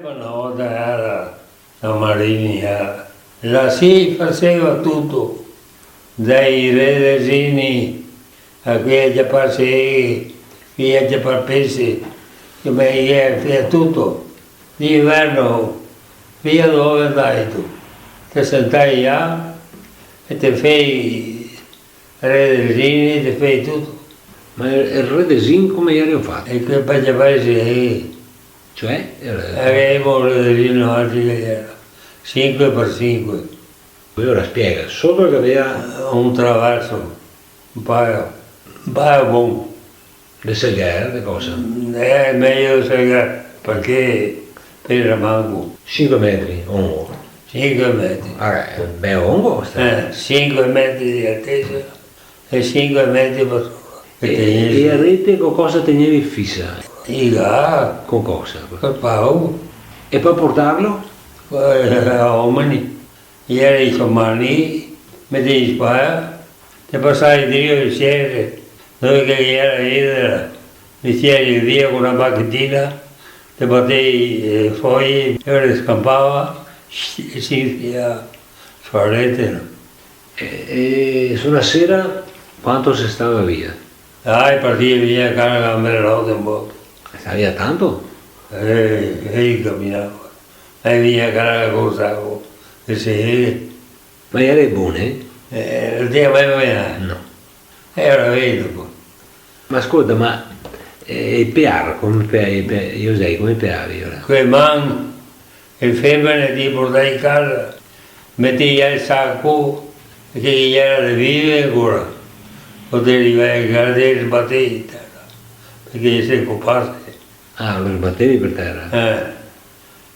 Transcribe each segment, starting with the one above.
una volta era la Marini, là si faceva tutto, dai redesini a qui a Giappassi, qui a Giappapessi, che via tutto. D'inverno, via dove andai tu? Ti sentai là e ti fai redesini, ti fai tutto. Ma il redesin come ieri ho fatto? E qui a Giappassi, Cioè? avevo un redesino altri che era 5x5. Poi ora spiega, sopra che aveva Un traverso, un paio buono. le seghere, le cose, È meglio se perché per manco 5 metri, ongo. 5 metri. Beh, ongo sta. 5 metri di altezza e 5 metri per sopra. E a rete con cosa tenevi fissa? Dica, Con cosa? per paura, E per portarlo? uomini, ieri domani, mettevi spara, ti passai Dio il cielo, dove che era, mi tieni via con una bacchettina, ti battevi fuori, e ora scappava, si infila sulla rete. E sulla sera quanto si stava via? Dai, partiva via cara me rotte un po', Stava via tanto? e camminavo, e via cara cosa, e se, Ma ieri è buono, eh? il dia mai No. era vedovo. Ma ascolta, ma il PR, io sai come PR ora? Quei man, il femmine ti portai in casa, metti il sacco, che gli era da vivere ancora, potevi guardare il battere, perché si occupasse. Ah, lo sbattevi per terra?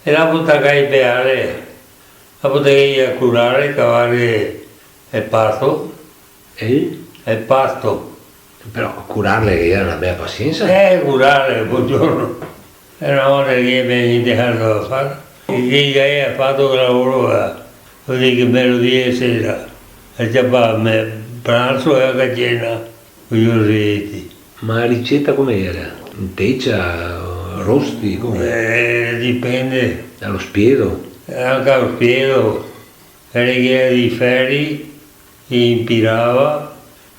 E la buttava in peare, la potevi a curare, cavare il pasto, E? però curarle che era una bella pazienza. curare, buongiorno, è una volta che mi dejato da fare, e che lei ha fatto il lavoro, così che me lo dice sera, e già me pranzo e la cena, con gli orsetti. Ma la ricetta com'era? In teccia, rosti, come? Dipende, Allo spiedo? anche allo spiedo, era di ferri, impirava,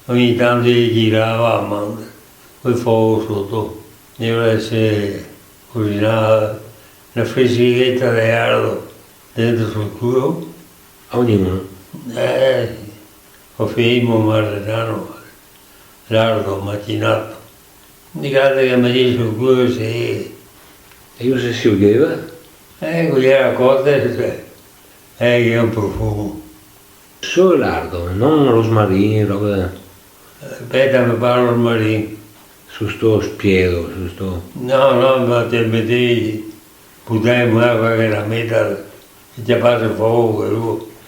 ogni tanto gli girava a mano, poi fuoco sotto, e ora si cucinava una fressichetta di ardo dentro sul culo, A ognuno? o fermo marzano, l'ardo macinato. Di casa che mi dice sul culo si... E io se si udeva? Così era cotta, che è un profumo. Solo l'ardo, non rosmarino, roba Aspetta, mi parlo il marino. su sto spiedo, su sto... No, ma te mettevi, buttavi un'acqua che la metà, e ti passa fuoco,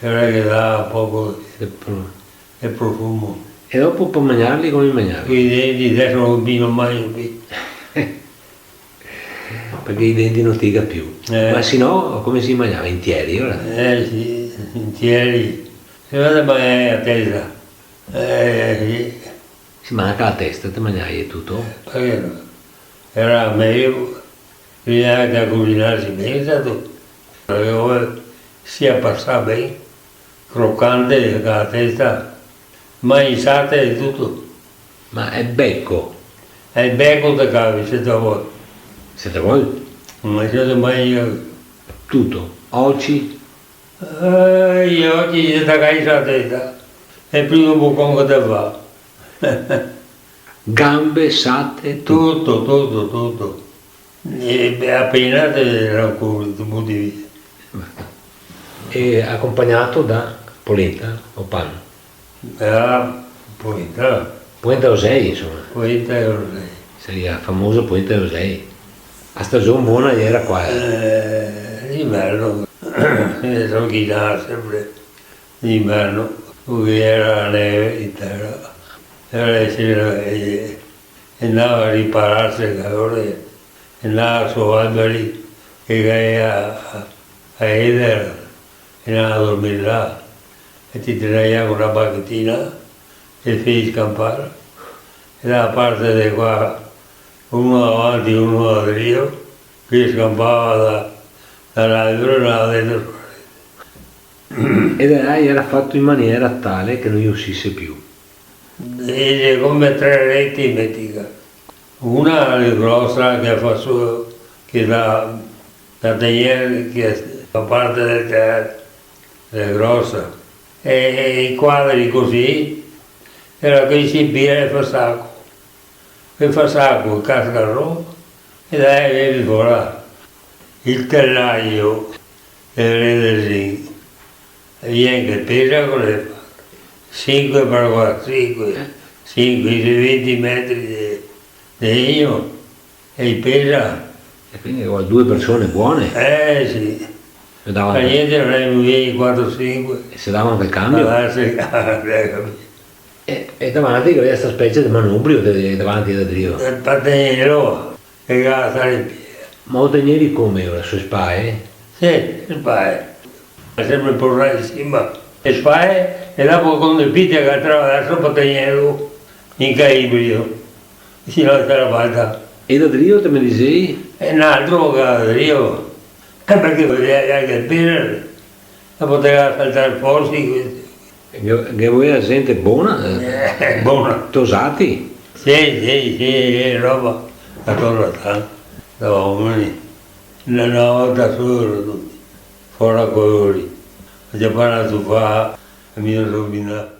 e ora che dà poco di profumo. E dopo per mangiarli come mangiavi? Qui i denti adesso non vino mai più. Perché i denti non tiga più. Ma se no, come si mangiava? Intieri, ora? Sì, interi. E vado mai a testa. Sì. Si manca la testa, te mangiai e tutto? Perché no? Era meglio, bisognava cucinarsi bene, stato. Perché ora sia passata bene, croccante con la testa, mangiata e tutto. Ma è becco, E il becco da cavi, se vuoi. siete voi? Ma se non mai Tutto, oci, io oggi gli tagai la testa, è il primo boccone che ti fa. gambe, sate, tutto. Tutto. E appena era un culo, tu butti via. E accompagnato da polenta o pan. Poi, no. Polenta Osei, insomma, Poi te lo sai. seria famosa polenta Osei. La stagione buona era qua. L'inverno, sono chinato sempre, l'inverno, dove era la neve in terra, e ora andava a ripararsi, andava su alberi che a Eder, andava a dormire là, e ti teneva con una bacchettina e fai scampare, e dalla parte di qua, uno davanti, uno da Dio, che scampava l'albero non l'ha detto. Ed era fatto in maniera tale che non gli uscisse più. E come 3 reti metica. Una è grossa che fa su, che da tenere, che fa parte del teatro, è grossa. E i quadri così, era che si bira e fa sacco. E fa sacco, casca a Roma, e dai vedi fuori. Il tellaio, il redesino, viene che pesa con le palle. 5 per 4, 5, 20 metri di legno e pesa. E quindi 2 persone buone. Sì. E davano, Ma niente, non è via 4, 5. e se davano anche il cambio. E davanti che aveva questa specie di manubrio davanti da Dio. Il pateniero che gasta le piede. Ma lo tenevi come ora, sue spalle? Sì, spae. Sempre portare insieme le spae e dopo con il pite che attraverso il pateniero in calibrio. Si la fatta. E da Dio te me dicevi? E un altro che io, perché voleva che per la poteva saltare fuori. Che voi la gente buona? Buona. Tosati? Sì, roba da tornata, da uomini. Una volta solo, fuori a colori. Ho già parlato qua, a mio robinato.